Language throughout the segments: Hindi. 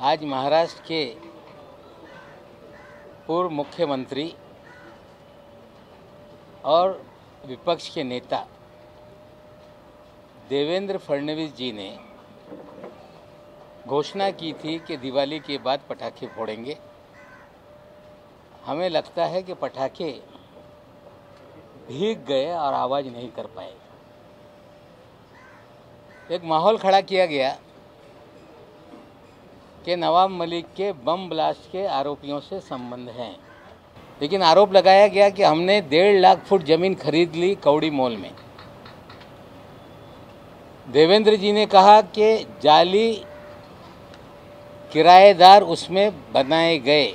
आज महाराष्ट्र के पूर्व मुख्यमंत्री और विपक्ष के नेता देवेंद्र फडणवीस जी ने घोषणा की थी कि दिवाली के बाद पटाखे फोड़ेंगे। हमें लगता है कि पटाखे भीग गए और आवाज़ नहीं कर पाए। एक माहौल खड़ा किया गया कि नवाब मलिक के बम ब्लास्ट के आरोपियों से संबंध हैं, लेकिन आरोप लगाया गया कि हमने 1.5 लाख फुट जमीन खरीद ली कौड़ी मॉल में। देवेंद्र जी ने कहा कि जाली किराएदार उसमें बनाए गए।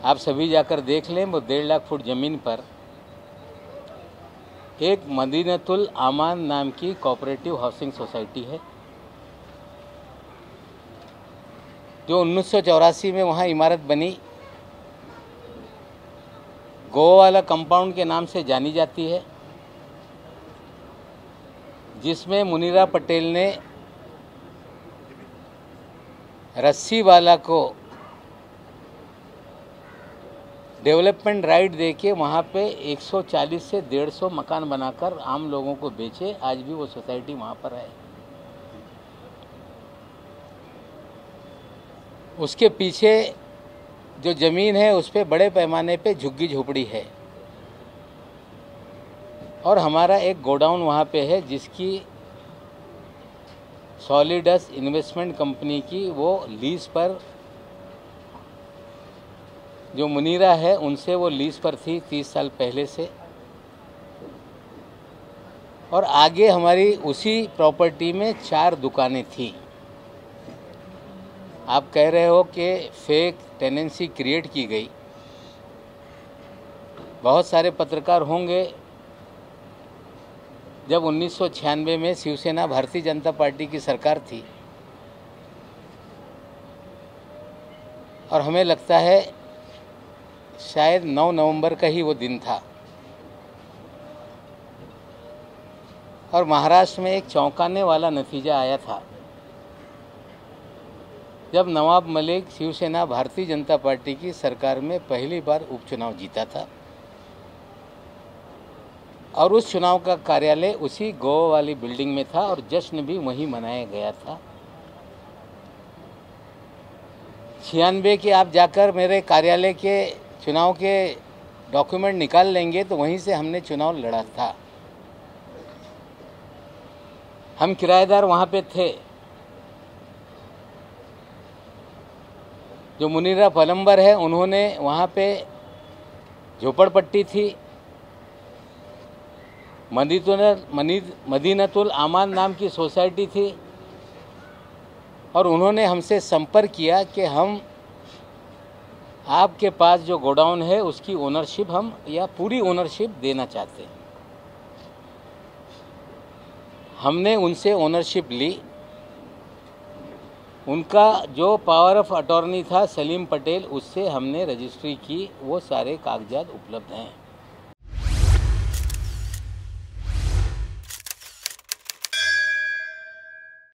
आप सभी जाकर देख लें, वो 1.5 लाख फुट ज़मीन पर एक मदीनतुल आमान नाम की कोऑपरेटिव हाउसिंग सोसाइटी है, जो 1984 में वहाँ इमारत बनी। गोवा वाला कंपाउंड के नाम से जानी जाती है, जिसमें मुनीरा पटेल ने रस्सीवाला को डेवलपमेंट राइट देके वहाँ पे 140 से 150 मकान बनाकर आम लोगों को बेचे। आज भी वो सोसाइटी वहाँ पर है। उसके पीछे जो ज़मीन है उस पे बड़े पैमाने पे झुग्गी झोपड़ी है, और हमारा एक गोडाउन वहाँ पे है जिसकी सॉलिडस इन्वेस्टमेंट कंपनी की वो लीज पर, जो मुनीरा है उनसे वो लीज पर थी 30 साल पहले से। और आगे हमारी उसी प्रॉपर्टी में 4 दुकानें थी। आप कह रहे हो कि फेक टेनेंसी क्रिएट की गई। बहुत सारे पत्रकार होंगे, जब 1996 में शिवसेना भारतीय जनता पार्टी की सरकार थी, और हमें लगता है शायद 9 नवंबर का ही वो दिन था, और महाराष्ट्र में एक चौंकाने वाला नतीजा आया था जब नवाब मलिक शिवसेना भारतीय जनता पार्टी की सरकार में पहली बार उपचुनाव जीता था, और उस चुनाव का कार्यालय उसी गोवा वाली बिल्डिंग में था और जश्न भी वहीं मनाया गया था। 96 के आप जाकर मेरे कार्यालय के चुनाव के डॉक्यूमेंट निकाल लेंगे तो वहीं से हमने चुनाव लड़ा था। हम किराएदार वहाँ पे थे। जो मुनीरा पलम्बर है उन्होंने वहाँ पे झोपड़पट्टी थी। मदीनतुल आमान नाम की सोसाइटी थी, और उन्होंने हमसे संपर्क किया कि हम आपके पास जो गोडाउन है उसकी ओनरशिप हम या पूरी ओनरशिप देना चाहते हैं। हमने उनसे ओनरशिप ली। उनका जो पावर ऑफ अटॉर्नी था सलीम पटेल, उससे हमने रजिस्ट्री की। वो सारे कागजात उपलब्ध हैं।